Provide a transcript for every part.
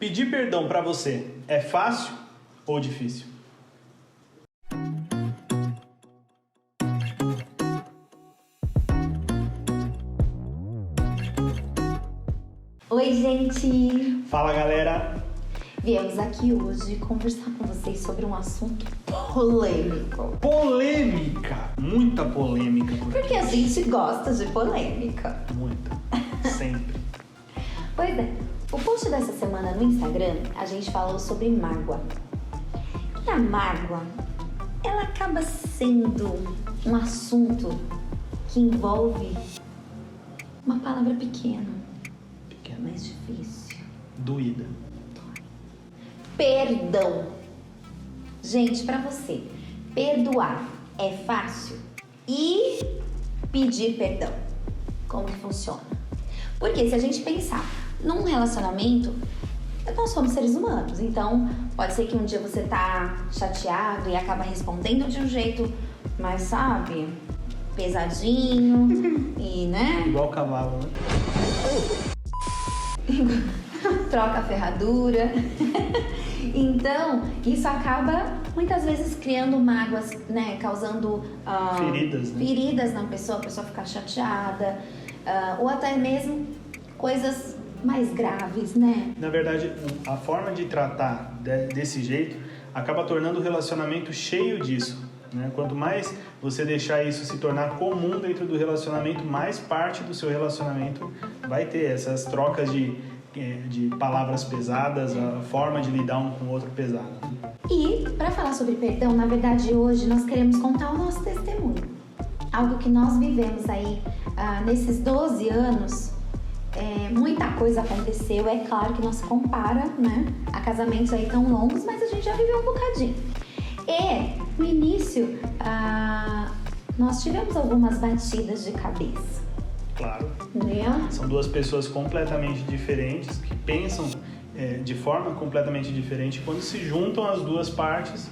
Pedir perdão pra você é fácil ou difícil? Oi, gente! Fala, galera! Viemos aqui hoje conversar com vocês sobre um assunto polêmico. Polêmica! Muita polêmica. Porque a gente gosta de polêmica. Muita. Sempre. Pois é, o post dessa semana no Instagram, a gente falou sobre mágoa. E a mágoa, ela acaba sendo um assunto que envolve uma palavra pequena, mas difícil. Doída. Perdão. Gente, pra você, perdoar é fácil? E pedir perdão, como que funciona? Porque se a gente pensar num relacionamento, nós somos seres humanos, então pode ser que um dia você tá chateado e acaba respondendo de um jeito mais, sabe, pesadinho e, né? Igual cavalo, né? Troca a ferradura. Então, isso acaba muitas vezes criando mágoas, né? Causando Feridas, né? Feridas na pessoa, a pessoa ficar chateada, ou até mesmo coisas mais graves, né? Na verdade, a forma de tratar desse jeito acaba tornando o relacionamento cheio disso, né? Quanto mais você deixar isso se tornar comum dentro do relacionamento, mais parte do seu relacionamento vai ter essas trocas de palavras pesadas, a forma de lidar um com o outro pesada. E para falar sobre perdão, na verdade hoje nós queremos contar o nosso testemunho. Algo que nós vivemos aí nesses 12 anos. Muita coisa aconteceu, é claro que não se compara, né, a casamentos aí tão longos, mas a gente já viveu um bocadinho. E no início nós tivemos algumas batidas de cabeça. Claro. Né? São duas pessoas completamente diferentes, que pensam de forma completamente diferente. Quando se juntam as duas partes,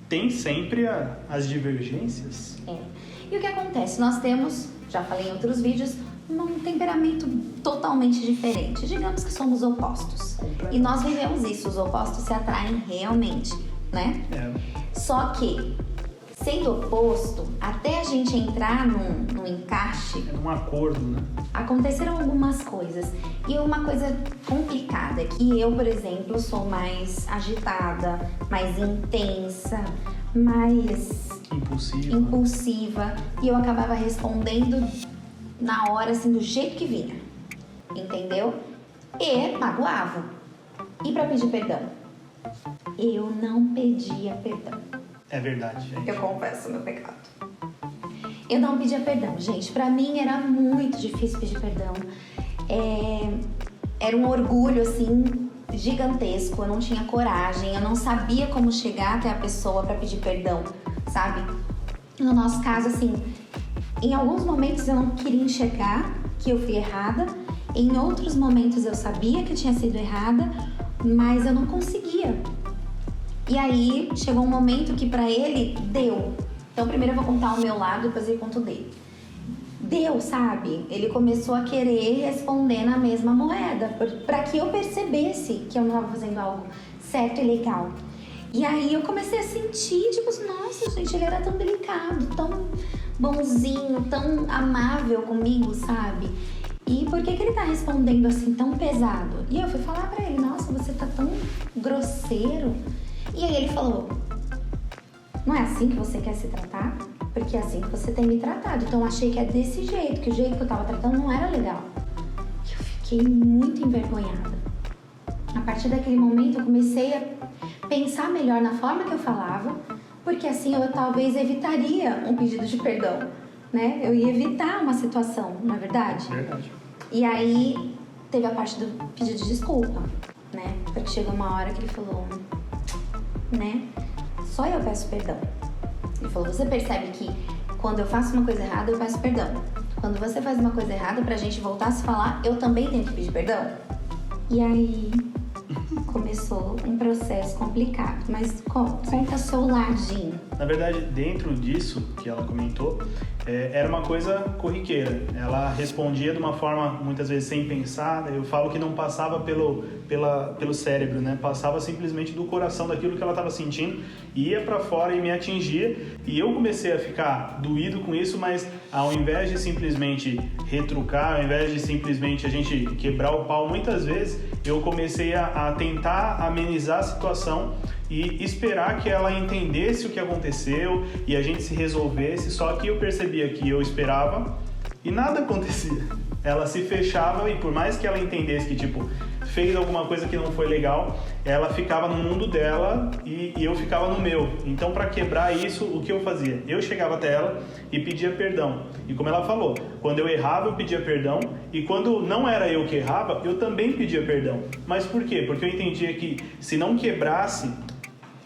tem sempre as divergências. E o que acontece? Nós temos, já falei em outros vídeos, um temperamento totalmente diferente. Digamos que somos opostos. E nós vivemos isso, os opostos se atraem realmente, né? Só que, sendo oposto, até a gente entrar num encaixe... num acordo, né? Aconteceram algumas coisas. E uma coisa complicada é que eu, por exemplo, sou mais agitada, mais intensa, mais... impulsiva. E eu acabava respondendo na hora, assim, do jeito que vinha. Entendeu? E magoava. E pra pedir perdão? Eu não pedia perdão. É verdade, gente. Eu confesso meu pecado. Eu não pedia perdão, gente. Pra mim era muito difícil pedir perdão. Era um orgulho, assim, gigantesco. Eu não tinha coragem. Eu não sabia como chegar até a pessoa pra pedir perdão, sabe? No nosso caso, assim, em alguns momentos eu não queria enxergar que eu fui errada. Em outros momentos eu sabia que eu tinha sido errada, mas eu não conseguia. E aí, chegou um momento que pra ele, deu. Então, primeiro eu vou contar o meu lado, depois eu conto dele. Deu, sabe? Ele começou a querer responder na mesma moeda, pra que eu percebesse que eu não estava fazendo algo certo e legal. E aí, eu comecei a sentir, tipo, nossa, gente, ele era tão delicado, tão bonzinho, tão amável comigo, sabe? E por que ele tá respondendo assim, tão pesado? E eu fui falar pra ele, nossa, você tá tão grosseiro. E aí ele falou, não é assim que você quer se tratar? Porque é assim que você tem me tratado. Então eu achei que é desse jeito, que o jeito que eu tava tratando não era legal. E eu fiquei muito envergonhada. A partir daquele momento eu comecei a pensar melhor na forma que eu falava, porque assim eu talvez evitaria um pedido de perdão, né? Eu ia evitar uma situação, não é verdade? Verdade. E aí teve a parte do pedido de desculpa, né? Porque chegou uma hora que ele falou, né? Só eu peço perdão. Ele falou, você percebe que quando eu faço uma coisa errada, eu peço perdão. Quando você faz uma coisa errada, pra gente voltar a se falar, eu também tenho que pedir perdão? E aí começou um processo complicado. Mas conta seu ladinho. Na verdade, dentro disso que ela comentou, era uma coisa corriqueira. Ela respondia de uma forma, muitas vezes, sem pensar. Eu falo que não passava pelo cérebro, né? Passava simplesmente do coração, daquilo que ela estava sentindo, ia para fora e me atingia. E eu comecei a ficar doído com isso, mas ao invés de simplesmente retrucar, ao invés de simplesmente a gente quebrar o pau, muitas vezes eu comecei a tentar amenizar a situação e esperar que ela entendesse o que aconteceu e a gente se resolvesse. Só que eu percebia que eu esperava e nada acontecia. Ela se fechava e por mais que ela entendesse que, tipo, fez alguma coisa que não foi legal, ela ficava no mundo dela e eu ficava no meu. Então, para quebrar isso, o que eu fazia? Eu chegava até ela e pedia perdão. E como ela falou, quando eu errava, eu pedia perdão. E quando não era eu que errava, eu também pedia perdão. Mas por quê? Porque eu entendia que se não quebrasse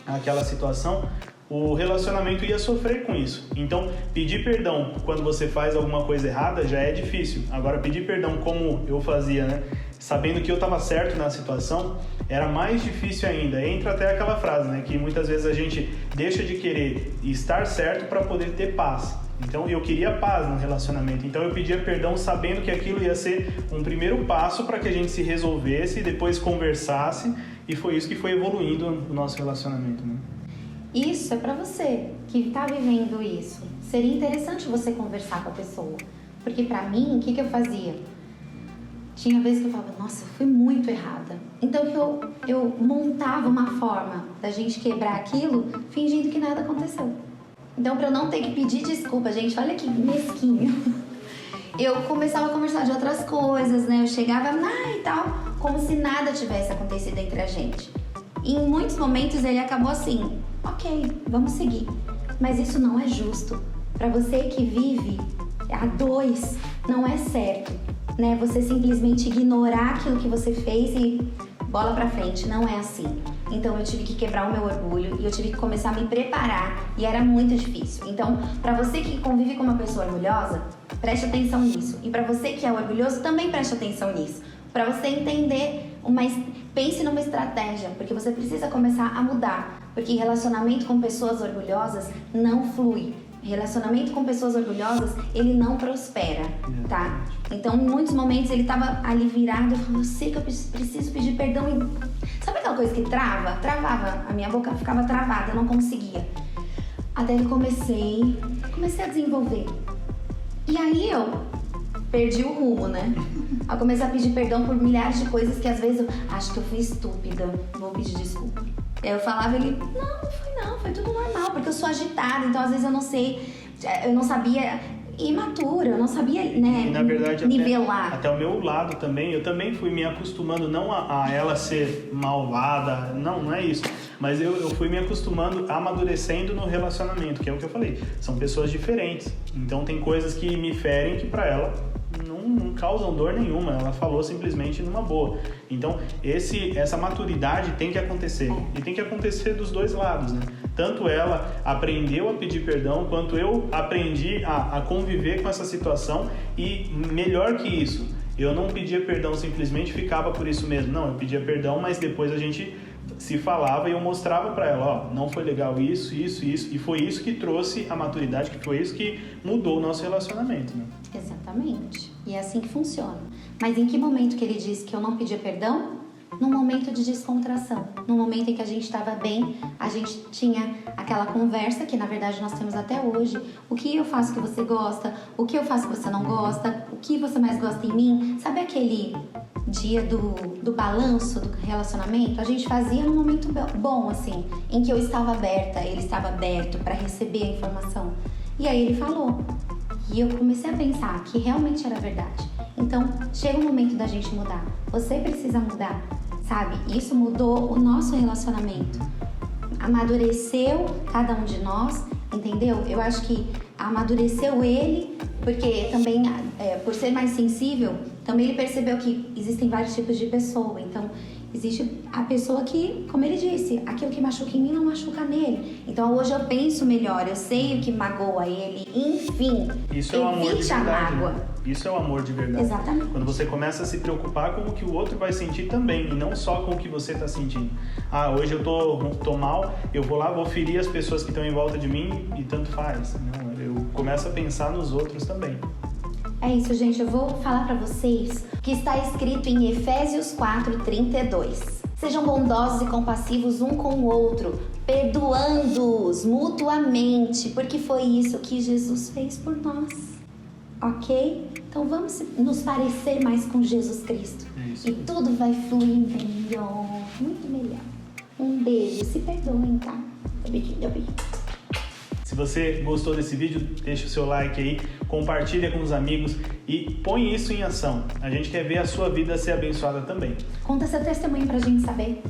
aquela situação, o relacionamento ia sofrer com isso. Então, pedir perdão quando você faz alguma coisa errada já é difícil. Agora, pedir perdão como eu fazia, né? Sabendo que eu estava certo na situação, era mais difícil ainda. Entra até aquela frase, né? Que muitas vezes a gente deixa de querer estar certo para poder ter paz. Então, eu queria paz no relacionamento. Então, eu pedia perdão sabendo que aquilo ia ser um primeiro passo para que a gente se resolvesse e depois conversasse. E foi isso que foi evoluindo o nosso relacionamento, né? Isso é pra você que tá vivendo isso. Seria interessante você conversar com a pessoa. Porque pra mim, o que eu fazia? Tinha vezes que eu falava, nossa, eu fui muito errada. Então eu montava uma forma da gente quebrar aquilo fingindo que nada aconteceu. Então, pra eu não ter que pedir desculpa, gente, olha que mesquinho. Eu começava a conversar de outras coisas, né? Eu chegava, e tal, como se nada tivesse acontecido entre a gente. E em muitos momentos ele acabou assim, ok, vamos seguir. Mas isso não é justo. Pra você que vive a dois, não é certo, né? Você simplesmente ignorar aquilo que você fez e bola pra frente, não é assim. Então eu tive que quebrar o meu orgulho e eu tive que começar a me preparar e era muito difícil. Então, pra você que convive com uma pessoa orgulhosa, preste atenção nisso. E pra você que é orgulhoso, também preste atenção nisso. Pra você entender, pense numa estratégia, porque você precisa começar a mudar. Porque relacionamento com pessoas orgulhosas não flui. Relacionamento com pessoas orgulhosas, ele não prospera, tá? Então, em muitos momentos, ele tava ali virado e falou, eu sei que eu preciso pedir perdão. E... sabe aquela coisa que trava? Travava, a minha boca ficava travada, eu não conseguia. Até que comecei a desenvolver. E aí eu perdi o rumo, né? Eu comecei a pedir perdão por milhares de coisas que às vezes eu acho que eu fui estúpida, vou pedir desculpa. Aí eu falava, ele, não, foi tudo normal, porque eu sou agitada, então às vezes eu não sabia, imatura, eu não sabia, né, e, na verdade, nivelar. Até o meu lado também, eu também fui me acostumando, não a ela ser malvada, não é isso, mas eu fui me acostumando, amadurecendo no relacionamento, que é o que eu falei, são pessoas diferentes, então tem coisas que me ferem que pra ela não causam dor nenhuma, ela falou simplesmente numa boa. Então, essa maturidade tem que acontecer, e tem que acontecer dos dois lados, né? Tanto ela aprendeu a pedir perdão, quanto eu aprendi a conviver com essa situação, e melhor que isso, eu não pedia perdão simplesmente, ficava por isso mesmo, não, eu pedia perdão, mas depois a gente se falava e eu mostrava pra ela, não foi legal isso, e foi isso que trouxe a maturidade, que foi isso que mudou o nosso relacionamento, né? Exatamente. E é assim que funciona. Mas em que momento que ele disse que eu não pedia perdão? Num momento de descontração. Num momento em que a gente estava bem, a gente tinha aquela conversa que na verdade nós temos até hoje. O que eu faço que você gosta? O que eu faço que você não gosta? O que você mais gosta em mim? Sabe aquele dia do balanço do relacionamento? A gente fazia num momento bom, assim, em que eu estava aberta, ele estava aberto para receber a informação. E aí ele falou. E eu comecei a pensar que realmente era verdade. Então, chega o momento da gente mudar. Você precisa mudar, sabe? Isso mudou o nosso relacionamento. Amadureceu cada um de nós, entendeu? Eu acho que amadureceu ele, porque também, por ser mais sensível, também ele percebeu que existem vários tipos de pessoa. Então, existe a pessoa que, como ele disse, aquilo que machuca em mim não machuca nele. Então hoje eu penso melhor, eu sei o que magoa ele, enfim, isso é o amor de verdade, mágoa. Isso é o amor de verdade. Exatamente. Quando você começa a se preocupar com o que o outro vai sentir também, e não só com o que você está sentindo. Ah, hoje eu tô mal, eu vou lá, vou ferir as pessoas que estão em volta de mim e tanto faz. Não, eu começo a pensar nos outros também. É isso, gente. Eu vou falar para vocês o que está escrito em Efésios 4:32. Sejam bondosos e compassivos um com o outro, perdoando-os mutuamente, porque foi isso que Jesus fez por nós. Ok? Então vamos nos parecer mais com Jesus Cristo. Isso. E tudo vai fluir melhor, muito melhor. Um beijo, se perdoem, tá? Deu beijinho. Se você gostou desse vídeo, deixa o seu like aí, compartilha com os amigos e põe isso em ação. A gente quer ver a sua vida ser abençoada também. Conta seu testemunho pra gente saber.